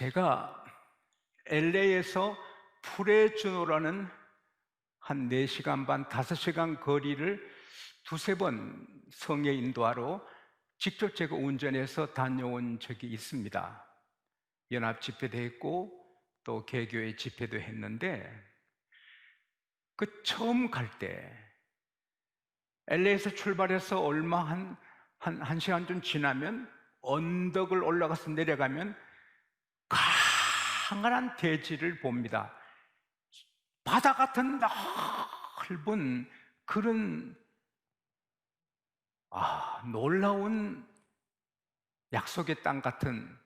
제가 LA에서 프레주노라는 한 4시간 반, 5시간 거리를 두세 번 성에 인도하러 직접 제가 운전해서 다녀온 적이 있습니다. 연합 집회도 했고 또 개교회 집회도 했는데, 그 처음 갈 때 LA에서 출발해서 얼마 한 시간 좀 지나면 언덕을 올라가서 내려가면 강한 대지를 봅니다. 바다 같은 넓은 그런 놀라운 약속의 땅 같은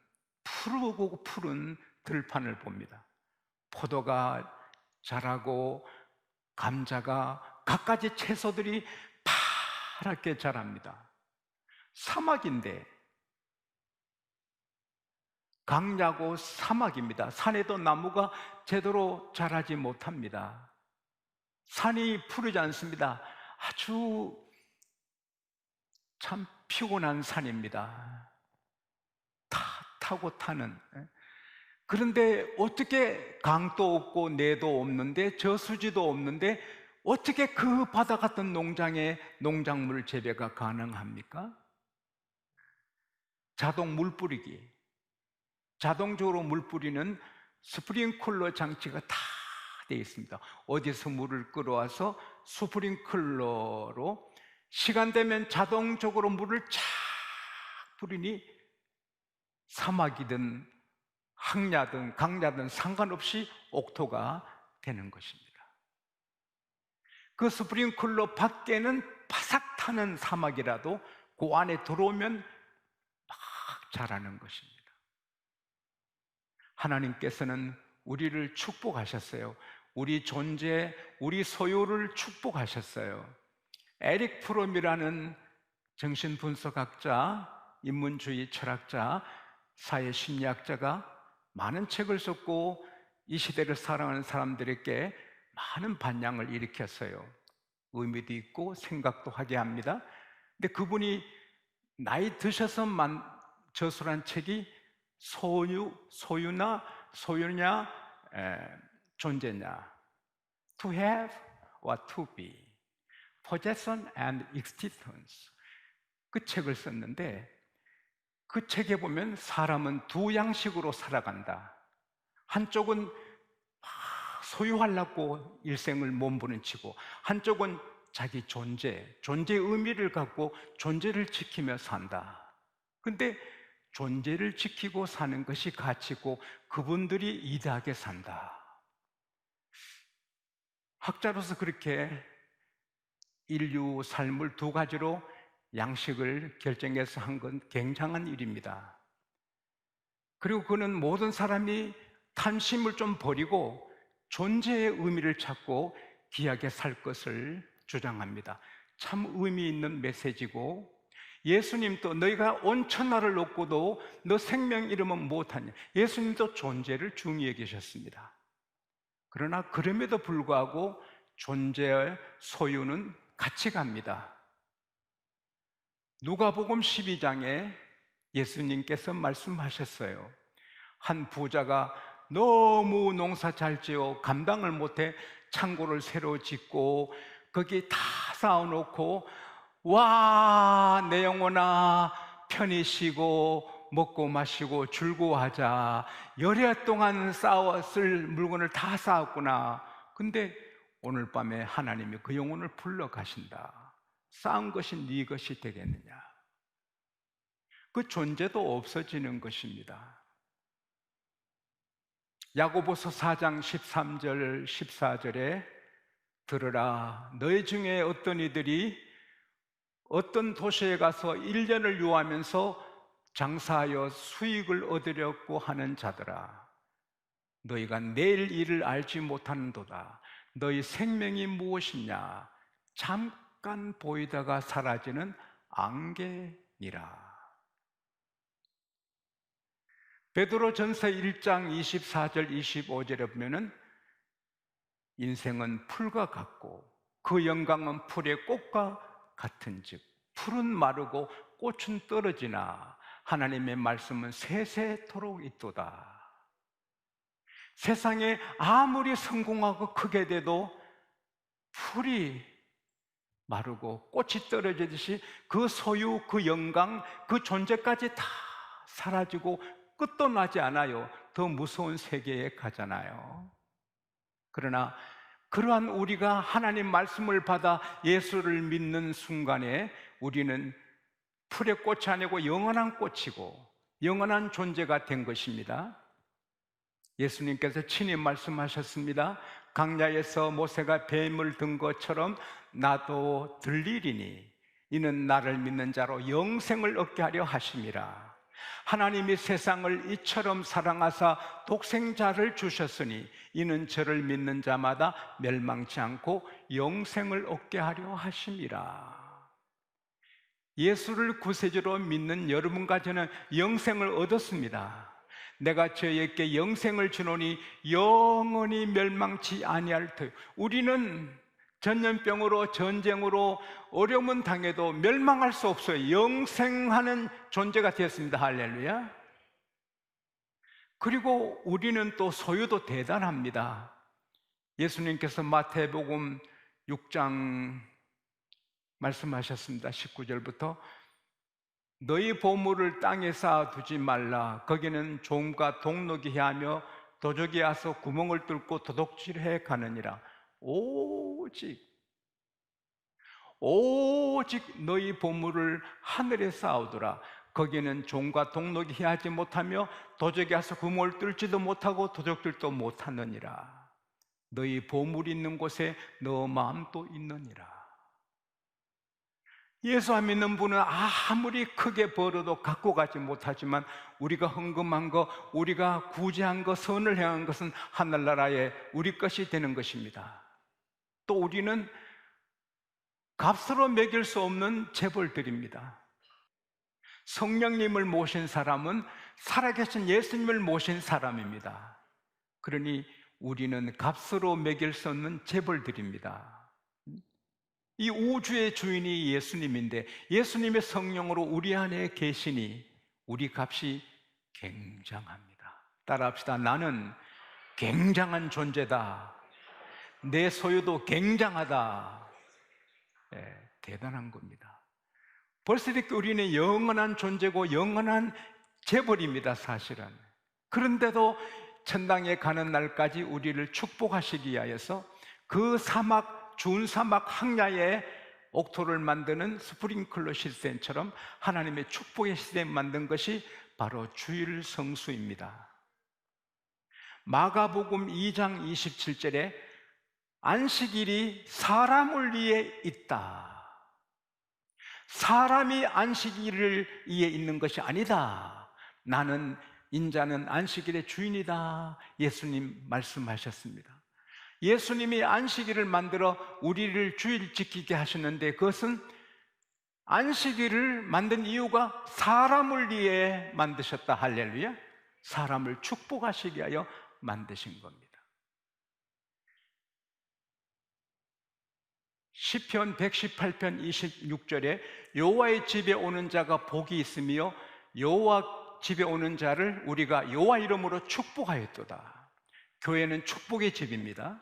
푸르고 푸른 들판을 봅니다. 포도가 자라고 감자가 갖가지 채소들이 파랗게 자랍니다. 사막인데, 강야고 사막입니다. 산에도 나무가 제대로 자라지 못합니다. 산이 푸르지 않습니다. 아주 참 피곤한 산입니다. 타고 타는. 그런데 어떻게 강도 없고 내도 없는데 저수지도 없는데 어떻게 그 바다 같은 농장에 농작물 재배가 가능합니까? 자동 물 뿌리기, 자동적으로 물 뿌리는 스프링클러 장치가 다 되어 있습니다. 어디서 물을 끌어와서 스프링클러로 시간 되면 자동적으로 물을 쫙 뿌리니 사막이든 항야든 강야든 상관없이 옥토가 되는 것입니다. 그 스프링클러 밖에는 바삭 타는 사막이라도 그 안에 들어오면 막 자라는 것입니다. 하나님께서는 우리를 축복하셨어요. 우리 존재, 우리 소유를 축복하셨어요. 에릭 프롬이라는 정신분석학자, 인문주의 철학자, 사회심리학자가 많은 책을 썼고 이 시대를 살아가는 사람들에게 많은 반향을 일으켰어요. 의미도 있고 생각도 하게 합니다. 근데 그분이 나이 드셔서 저술한 책이 소유냐 존재냐, to have or to be, possession and existence, 그 책을 썼는데 그 책에 보면 사람은 두 양식으로 살아간다. 한쪽은 소유하려고 일생을 몸부림치고, 한쪽은 자기 존재의 의미를 갖고 존재를 지키며 산다. 근데 존재를 지키고 사는 것이 가치고 그분들이 이대하게 산다. 학자로서 그렇게 인류 삶을 두 가지로 양식을 결정해서 한 건 굉장한 일입니다. 그리고 그는 모든 사람이 탐심을 좀 버리고 존재의 의미를 찾고 귀하게 살 것을 주장합니다. 참 의미 있는 메시지고, 예수님도 너희가 온 천하를 얻고도 너 생명 잃으면 못하냐, 예수님도 존재를 중요히 여기셨습니다. 그러나 그럼에도 불구하고 존재의 소유는 같이 갑니다. 누가복음 12장에 예수님께서 말씀하셨어요. 한 부자가 너무 농사 잘 지어 감당을 못해 창고를 새로 짓고 거기 다 쌓아놓고, 와, 내 영혼아 편히 쉬고 먹고 마시고 즐거워하자, 열흘 동안 쌓았을 물건을 다 쌓았구나. 근데 오늘 밤에 하나님이 그 영혼을 불러 가신다. 쌓은 것이 네 것이 되겠느냐. 그 존재도 없어지는 것입니다. 야고보서 4장 13절 14절에 들으라, 너희 중에 어떤 이들이 어떤 도시에 가서 1년을 유하면서 장사하여 수익을 얻으려고 하는 자들아, 너희가 내일 일을 알지 못하는도다. 너희 생명이 무엇이냐, 잠깐 보이다가 사라지는 안개니라. 베드로전서 1장 24절 25절에 보면은 인생은 풀과 같고 그 영광은 풀의 꽃과 같은즉 풀은 마르고 꽃은 떨어지나 하나님의 말씀은 세세토록 있도다. 세상에 아무리 성공하고 크게 돼도 풀이 마르고 꽃이 떨어지듯이 그 소유, 그 영광, 그 존재까지 다 사라지고 끝도 나지 않아요. 더 무서운 세계에 가잖아요. 그러나 그러한 우리가 하나님 말씀을 받아 예수를 믿는 순간에 우리는 풀의 꽃이 아니고 영원한 꽃이고 영원한 존재가 된 것입니다. 예수님께서 친히 말씀하셨습니다. 강야에서 모세가 뱀을 든 것처럼 나도 들리리니 이는 나를 믿는 자로 영생을 얻게 하려 하심이라. 하나님이 세상을 이처럼 사랑하사 독생자를 주셨으니 이는 저를 믿는 자마다 멸망치 않고 영생을 얻게 하려 하심이라. 예수를 구세주로 믿는 여러분과 저는 영생을 얻었습니다. 내가 저에게 영생을 주노니 영원히 멸망치 아니할 터이요. 우리는 전염병으로 전쟁으로 어려움은 당해도 멸망할 수 없어요. 영생하는 존재가 되었습니다. 할렐루야. 그리고 우리는 또 소유도 대단합니다. 예수님께서 마태복음 6장 말씀하셨습니다. 19절부터 너희 보물을 땅에 쌓아두지 말라. 거기는 종과 동록이 해하며 도적이 와서 구멍을 뚫고 도둑질해 가느니라. 오직 너희 보물을 하늘에 쌓아두라. 거기는 종과 동록이 해하지 못하며 도적이 와서 구멍을 뚫지도 못하고 도적들도 못하느니라. 너희 보물이 있는 곳에 너 마음도 있느니라. 예수 안 믿는 분은 아무리 크게 벌어도 갖고 가지 못하지만 우리가 헌금한 거, 우리가 구제한 거, 선을 행한 것은 하늘나라에 우리 것이 되는 것입니다. 또 우리는 값으로 매길 수 없는 재벌들입니다. 성령님을 모신 사람은 살아계신 예수님을 모신 사람입니다. 그러니 우리는 값으로 매길 수 없는 재벌들입니다. 이 우주의 주인이 예수님인데 예수님의 성령으로 우리 안에 계시니 우리 값이 굉장합니다. 따라합시다. 나는 굉장한 존재다. 내 소유도 굉장하다. 대단한 겁니다. 벌써 이렇게 우리는 영원한 존재고 영원한 재벌입니다. 사실은. 그런데도 천당에 가는 날까지 우리를 축복하시기 위하여서 그 준 사막 항야에 옥토를 만드는 스프링클러 시스템처럼 하나님의 축복의 시스템 만든 것이 바로 주일 성수입니다. 마가복음 2장 27절에 안식일이 사람을 위해 있다. 사람이 안식일을 위해 있는 것이 아니다. 나는 인자는 안식일의 주인이다. 예수님 말씀하셨습니다. 예수님이 안식일을 만들어 우리를 주일 지키게 하셨는데 그것은 안식일을 만든 이유가 사람을 위해 만드셨다. 할렐루야. 사람을 축복하시기 위하여 만드신 겁니다. 시편 118편 26절에 여호와의 집에 오는 자가 복이 있으며 여호와 집에 오는 자를 우리가 여호와 이름으로 축복하였도다. 교회는 축복의 집입니다.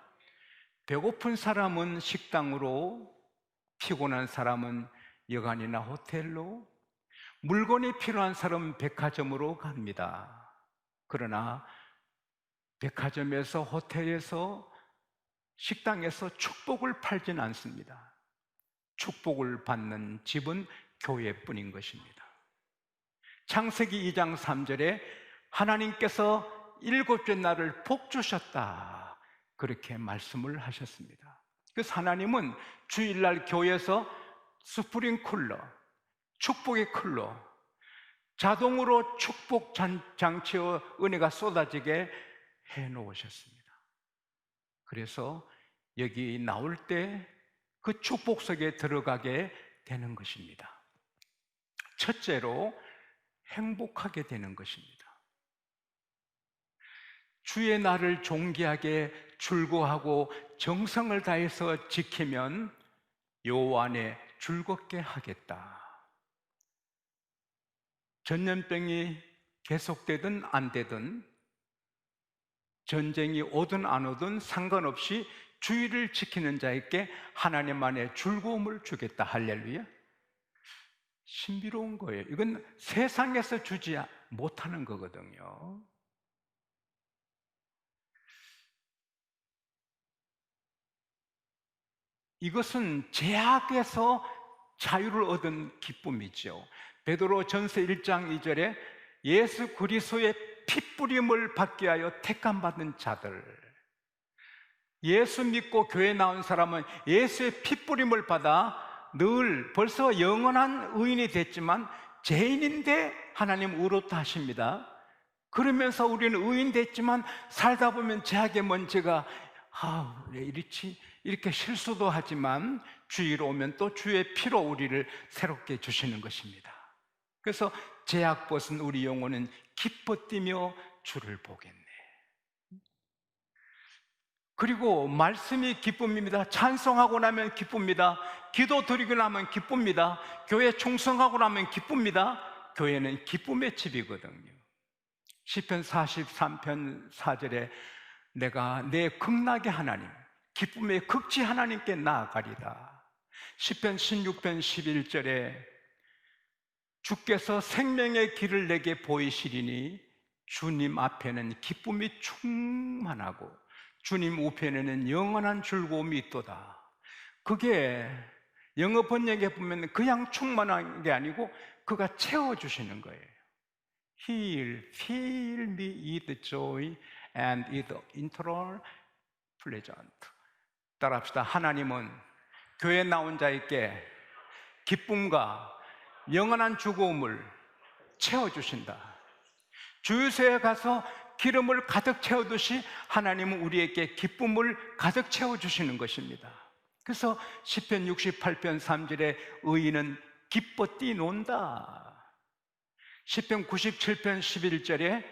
배고픈 사람은 식당으로, 피곤한 사람은 여관이나 호텔로, 물건이 필요한 사람은 백화점으로 갑니다. 그러나 백화점에서, 호텔에서, 식당에서 축복을 팔진 않습니다. 축복을 받는 집은 교회뿐인 것입니다. 창세기 2장 3절에 하나님께서 일곱째 날을 복 주셨다. 그렇게 말씀을 하셨습니다. 그래서 하나님은 주일날 교회에서 스프링쿨러, 축복의 쿨러, 자동으로 축복 장치의 은혜가 쏟아지게 해 놓으셨습니다. 그래서 여기 나올 때 그 축복 속에 들어가게 되는 것입니다. 첫째로 행복하게 되는 것입니다. 주의 날을 존귀하게 출구하고 정성을 다해서 지키면 여호와 안에 즐겁게 하겠다. 전염병이 계속되든 안 되든 전쟁이 오든 안 오든 상관없이 주의를 지키는 자에게 하나님 안에 즐거움을 주겠다. 할렐루야. 신비로운 거예요. 이건 세상에서 주지 못하는 거거든요. 이것은 제약에서 자유를 얻은 기쁨이죠. 베드로 전서 1장 2절에 예수 그리스도의 피뿌림을 받게 하여 택함 받은 자들, 예수 믿고 교회 나온 사람은 예수의 피뿌림을 받아 늘 벌써 영원한 의인이 됐지만 죄인인데 하나님 의롭다 하십니다. 그러면서 우리는 의인 됐지만 살다 보면 죄악의 먼지가 왜 이렇지? 이렇게 실수도 하지만 주의로 오면 또 주의 피로 우리를 새롭게 주시는 것입니다. 그래서 죄악 벗은 우리 영혼은 기뻐 뛰며 주를 보겠네. 그리고 말씀이 기쁨입니다. 찬송하고 나면 기쁩니다. 기도 드리고 나면 기쁩니다. 교회 충성하고 나면 기쁩니다. 교회는 기쁨의 집이거든요. 시편 43편 4절에 내가 내 극락의 하나님, 기쁨의 극지 하나님께 나아가리라. 시편 16편 11절에 주께서 생명의 길을 내게 보이시리니 주님 앞에는 기쁨이 충만하고 주님 우편에는 영원한 즐거움이 있도다. 그게 영어 번역에 보면 그냥 충만한 게 아니고 그가 채워주시는 거예요. He'll fill me with joy and with eternal pleasure. 따라합시다. 하나님은 교회 나온 자에게 기쁨과 영원한 즐거움을 채워주신다. 주유소에 가서 기름을 가득 채우듯이 하나님은 우리에게 기쁨을 가득 채워주시는 것입니다. 그래서 시편 68편 3절에 의인은 기뻐 뛰논다. 시편 97편 11절에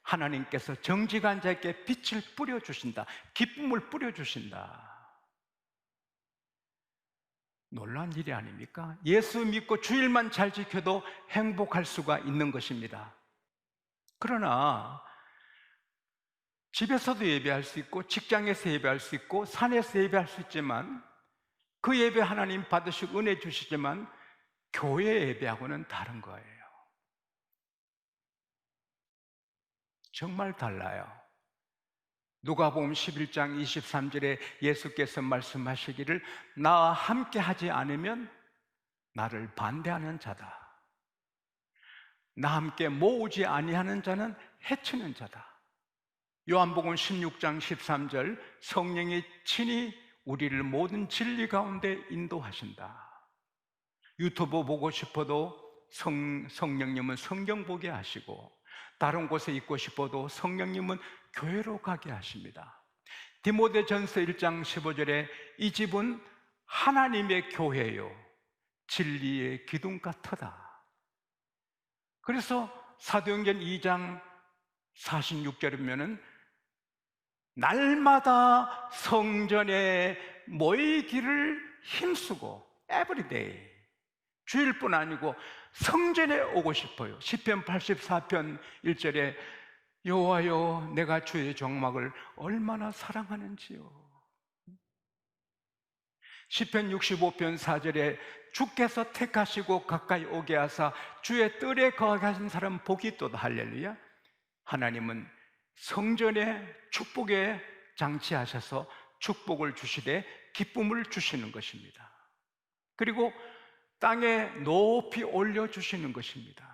하나님께서 정직한 자에게 빛을 뿌려주신다. 기쁨을 뿌려주신다. 놀라운 일이 아닙니까? 예수 믿고 주일만 잘 지켜도 행복할 수가 있는 것입니다. 그러나 집에서도 예배할 수 있고 직장에서 예배할 수 있고 산에서 예배할 수 있지만 그 예배 하나님 받으시고 은혜 주시지만 교회 예배하고는 다른 거예요. 정말 달라요. 누가복음 11장 23절에 예수께서 말씀하시기를 나와 함께 하지 않으면 나를 반대하는 자다. 나 함께 모으지 아니하는 자는 해치는 자다. 요한복음 16장 13절 성령이 친히 우리를 모든 진리 가운데 인도하신다. 유튜브 보고 싶어도 성령님은 성경 보게 하시고 다른 곳에 있고 싶어도 성령님은 교회로 가게 하십니다. 디모데전서 1장 15절에 이 집은 하나님의 교회요 진리의 기둥 같으다. 그래서 사도행전 2장 46절이면은 날마다 성전에 모이기를 힘쓰고 everyday 주일뿐 아니고 성전에 오고 싶어요. 시편 84편 1절에 여호와여 내가 주의 종막을 얼마나 사랑하는지요. 시편 65편 4절에 주께서 택하시고 가까이 오게 하사 주의 뜰에 거하게 하신 사람 복이 있도다. 할렐루야. 하나님은 성전에 축복에 장치하셔서 축복을 주시되 기쁨을 주시는 것입니다. 그리고 땅에 높이 올려주시는 것입니다.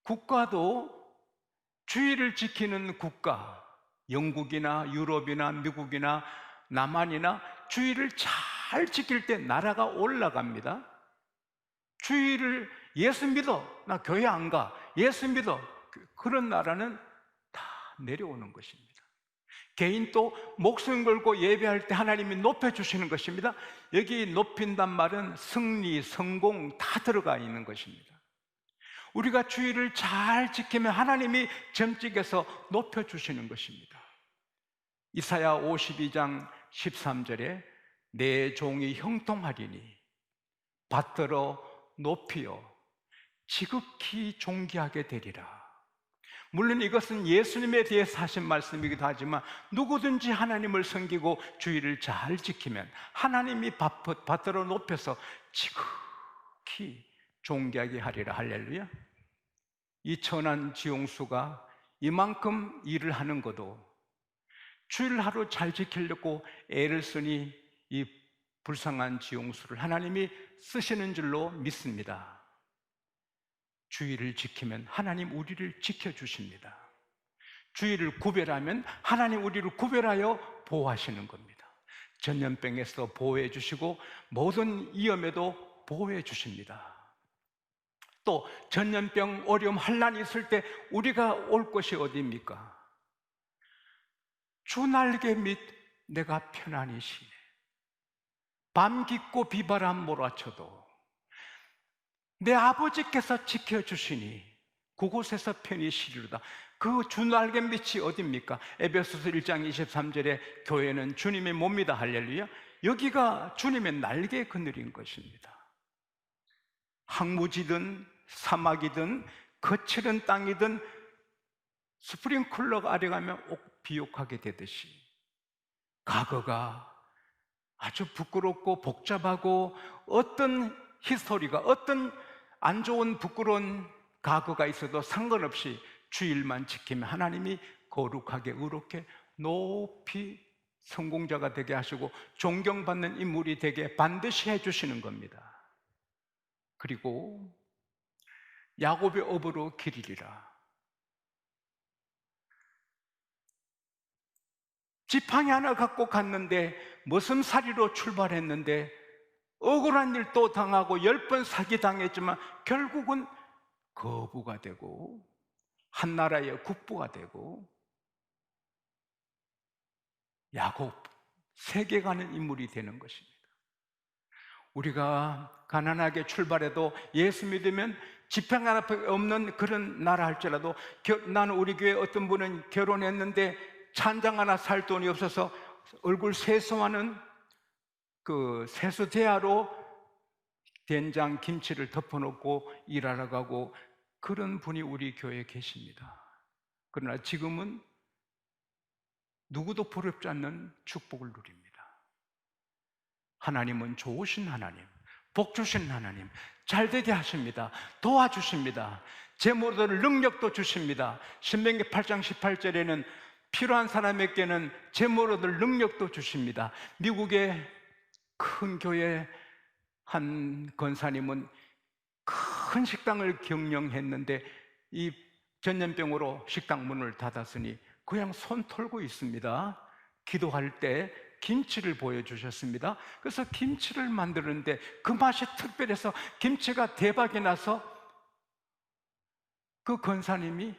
국가도 주의를 지키는 국가, 영국이나 유럽이나 미국이나 남한이나 주의를 잘 지킬 때 나라가 올라갑니다. 주의를 예수 믿어, 나 교회 안 가, 예수 믿어, 그런 나라는 다 내려오는 것입니다. 개인도 목숨 걸고 예배할 때 하나님이 높여주시는 것입니다. 여기 높인단 말은 승리, 성공 다 들어가 있는 것입니다. 우리가 주의를 잘 지키면 하나님이 점찍어서 높여주시는 것입니다. 이사야 52장 13절에 내 종이 형통하리니 받들어 높이어 지극히 존귀하게 되리라. 물론 이것은 예수님에 대해서 하신 말씀이기도 하지만 누구든지 하나님을 섬기고 주의를 잘 지키면 하나님이 받들어 높여서 지극히 존귀하게 하리라. 할렐루야. 이 천한 지용수가 이만큼 일을 하는 것도 주일 하루 잘 지키려고 애를 쓰니 이 불쌍한 지용수를 하나님이 쓰시는 줄로 믿습니다. 주의를 지키면 하나님 우리를 지켜주십니다. 주의를 구별하면 하나님 우리를 구별하여 보호하시는 겁니다. 전염병에서 보호해 주시고 모든 위험에도 보호해 주십니다. 또 전염병, 어려움, 환난이 있을 때 우리가 올 곳이 어디입니까? 주 날개 밑 내가 편안히 쉬네. 밤 깊고 비바람 몰아쳐도 내 아버지께서 지켜주시니 그곳에서 편히 쉬리로다. 그 주 날개 밑이 어디입니까? 에베소서 1장 23절에 교회는 주님의 몸이다. 할렐루야. 여기가 주님의 날개 그늘인 것입니다. 항무지든 사막이든 거칠은 땅이든 스프링클러 아래 가면 비옥하게 되듯이 과거가 아주 부끄럽고 복잡하고 어떤 히스토리가, 어떤 안 좋은 부끄러운 과거가 있어도 상관없이 주일만 지키면 하나님이 거룩하게 의롭게 높이 성공자가 되게 하시고 존경받는 인물이 되게 반드시 해주시는 겁니다. 그리고 야곱의 업으로 기리리라. 지팡이 하나 갖고 갔는데 머슴살이로 출발했는데 억울한 일도 당하고 10번 사기당했지만 결국은 거부가 되고 한 나라의 국부가 되고 야곱, 세계가는 인물이 되는 것입니다. 우리가 가난하게 출발해도 예수 믿으면 지팡이 하나 없는 그런 나라 할지라도 나는 우리 교회 어떤 분은 결혼했는데 찬장 하나 살 돈이 없어서 얼굴 세수하는 그 세수 대야로 된장 김치를 덮어놓고 일하러 가고 그런 분이 우리 교회에 계십니다. 그러나 지금은 누구도 부럽지 않는 축복을 누립니다. 하나님은 좋으신 하나님, 복 주신 하나님, 잘되게 하십니다. 도와주십니다. 재물을 능력도 주십니다. 신명기 8장 18절에는 필요한 사람에게는 재물을 능력도 주십니다. 미국의 큰 교회 한 권사님은 큰 식당을 경영했는데 이 전염병으로 식당 문을 닫았으니 그냥 손 털고 있습니다. 기도할 때 김치를 보여주셨습니다. 그래서 김치를 만드는데 그 맛이 특별해서 김치가 대박이 나서 그 권사님이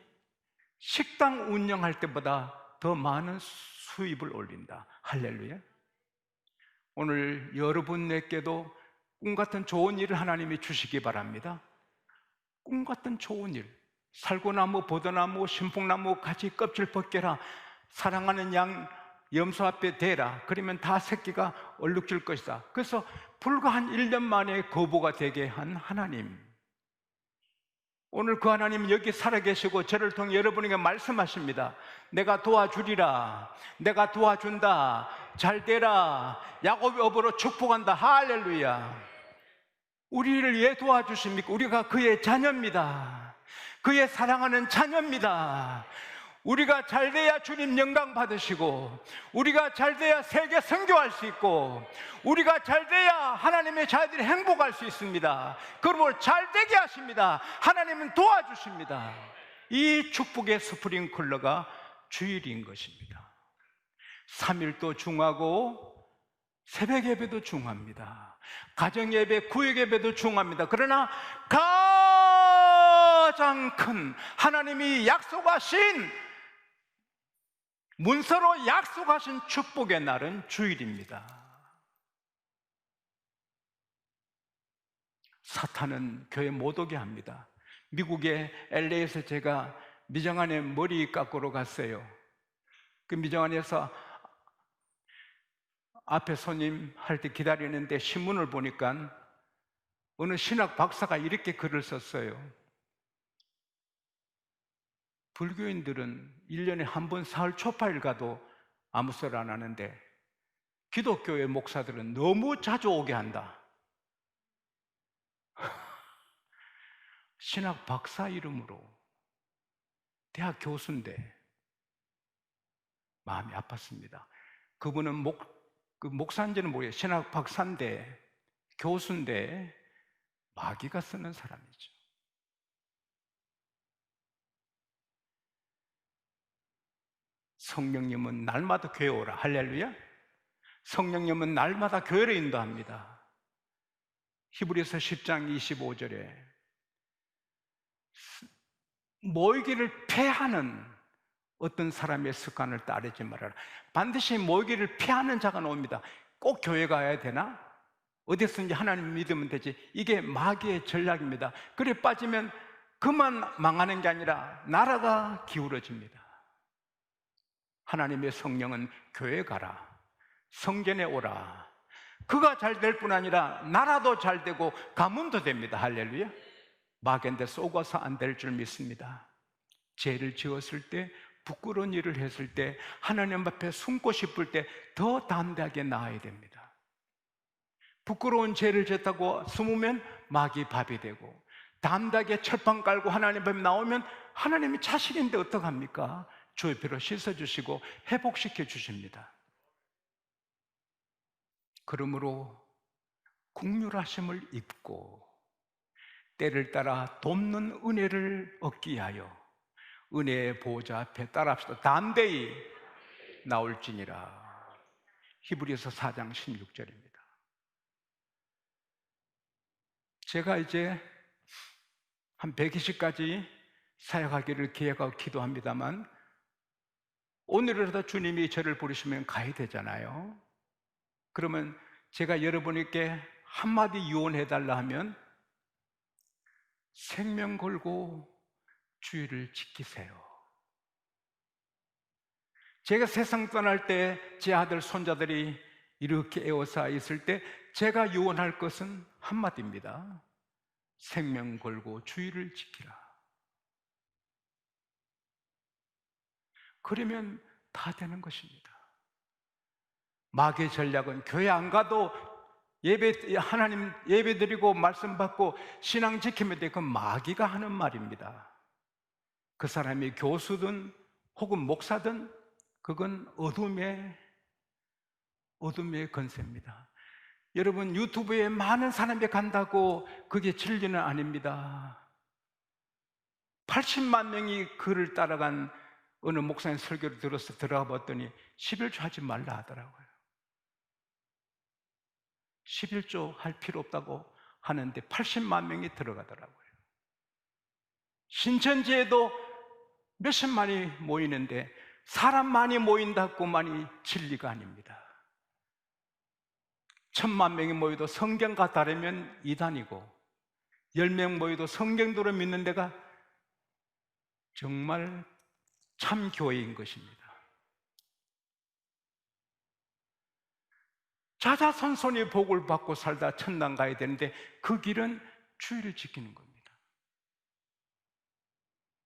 식당 운영할 때보다 더 많은 수입을 올린다. 할렐루야. 오늘 여러분에게도 꿈같은 좋은 일을 하나님이 주시기 바랍니다. 꿈같은 좋은 일, 살구나무, 보더나무, 신풍나무 가지 껍질 벗겨라. 사랑하는 양 염소 앞에 대라. 그러면 다 새끼가 얼룩질 것이다. 그래서 불과 한 1년 만에 거부가 되게 한 하나님, 오늘 그 하나님은 여기 살아계시고 저를 통해 여러분에게 말씀하십니다. 내가 도와주리라. 내가 도와준다. 잘 되라. 야곱의 업으로 축복한다. 할렐루야. 우리를 왜 도와주십니까? 우리가 그의 자녀입니다. 그의 사랑하는 자녀입니다. 우리가 잘 돼야 주님 영광 받으시고, 우리가 잘 돼야 세계 선교할 수 있고, 우리가 잘 돼야 하나님의 자녀들이 행복할 수 있습니다. 그러므로 잘 되게 하십니다. 하나님은 도와주십니다. 이 축복의 스프링클러가 주일인 것입니다. 3일도 중하고 새벽 예배도 중합니다. 가정 예배, 구역 예배도 중합니다. 그러나 가장 큰 하나님이 약속하신, 문서로 약속하신 축복의 날은 주일입니다. 사탄은 교회 못 오게 합니다. 미국의 LA에서 제가 미정안에 머리 깎으러 갔어요. 그 미정안에서 앞에 손님 할 때 기다리는데 신문을 보니까 어느 신학 박사가 이렇게 글을 썼어요. 불교인들은 1년에 한 번 사흘 초파일 가도 아무 소리 안 하는데 기독교의 목사들은 너무 자주 오게 한다. 신학 박사 이름으로 대학 교수인데 마음이 아팠습니다. 그분은 목사인지는 모르겠어요. 신학 박사인데 교수인데 마귀가 쓰는 사람이죠. 성령님은 날마다 교회 오라. 할렐루야. 성령님은 날마다 교회를 인도합니다. 히브리서 10장 25절에 모이기를 패하는 어떤 사람의 습관을 따르지 말아라. 반드시 모이기를 피하는 자가 나옵니다. 꼭 교회 가야 되나? 어디서든지 하나님 믿으면 되지. 이게 마귀의 전략입니다. 그래 빠지면 그만 망하는 게 아니라 나라가 기울어집니다. 하나님의 성령은 교회 가라, 성전에 오라. 그가 잘 될 뿐 아니라 나라도 잘 되고 가문도 됩니다. 할렐루야. 마귀한테 속아서 안 될 줄 믿습니다. 죄를 지었을 때, 부끄러운 일을 했을 때, 하나님 앞에 숨고 싶을 때 더 담대하게 나아야 됩니다. 부끄러운 죄를 짓다고 숨으면 마귀 밥이 되고, 담대하게 철판 깔고 하나님 앞에 나오면 하나님이 자식인데 어떡합니까? 주의 피로 씻어주시고 회복시켜 주십니다. 그러므로 긍휼하심을 입고 때를 따라 돕는 은혜를 얻기 위하여 은혜의 보좌 앞에 따라합시다. 담대히 나올지니라. 히브리서 4장 16절입니다. 제가 이제 한 120까지 사역하기를 계획하고 기도합니다만 오늘이라도 주님이 저를 부르시면 가야 되잖아요. 그러면 제가 여러분에게 한마디 유언해달라 하면 생명 걸고 주의를 지키세요. 제가 세상 떠날 때 제 아들 손자들이 이렇게 에워싸 있을 때 제가 유언할 것은 한마디입니다. 생명 걸고 주의를 지키라. 그러면 다 되는 것입니다. 마귀의 전략은 교회 안 가도 하나님 예배 드리고 말씀 받고 신앙 지키면 돼. 그건 마귀가 하는 말입니다. 그 사람이 교수든 혹은 목사든 그건 어둠의 건세입니다. 여러분, 유튜브에 많은 사람이 간다고 그게 진리는 아닙니다. 80만 명이 그를 따라간 어느 목사님 설교를 들어서 들어가 봤더니 11조 하지 말라 하더라고요. 11조 할 필요 없다고 하는데 80만 명이 들어가더라고요. 신천지에도 몇십만이 모이는데 사람 많이 모인다고만이 진리가 아닙니다. 1000만 명이 모여도 성경과 다르면 이단이고 10명 모여도 성경대로 믿는 데가 정말 참 교회인 것입니다. 자자손손이 복을 받고 살다 천당 가야 되는데 그 길은 주의를 지키는 겁니다.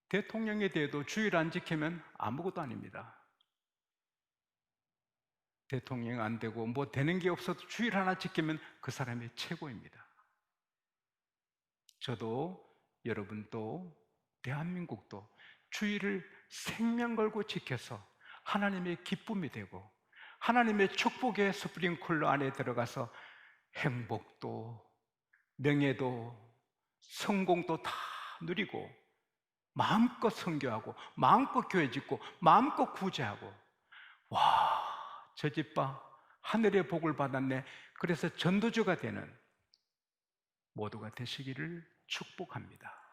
대통령에 대해도 주의를 안 지키면 아무것도 아닙니다. 대통령 안 되고 뭐 되는 게 없어도 주의를 하나 지키면 그 사람이 최고입니다. 저도 여러분도 대한민국도 주의를 생명 걸고 지켜서 하나님의 기쁨이 되고 하나님의 축복의 스프링클러 안에 들어가서 행복도 명예도 성공도 다 누리고 마음껏 선교하고 마음껏 교회 짓고 마음껏 구제하고 와, 저 집 봐, 하늘의 복을 받았네. 그래서 전도주가 되는 모두가 되시기를 축복합니다.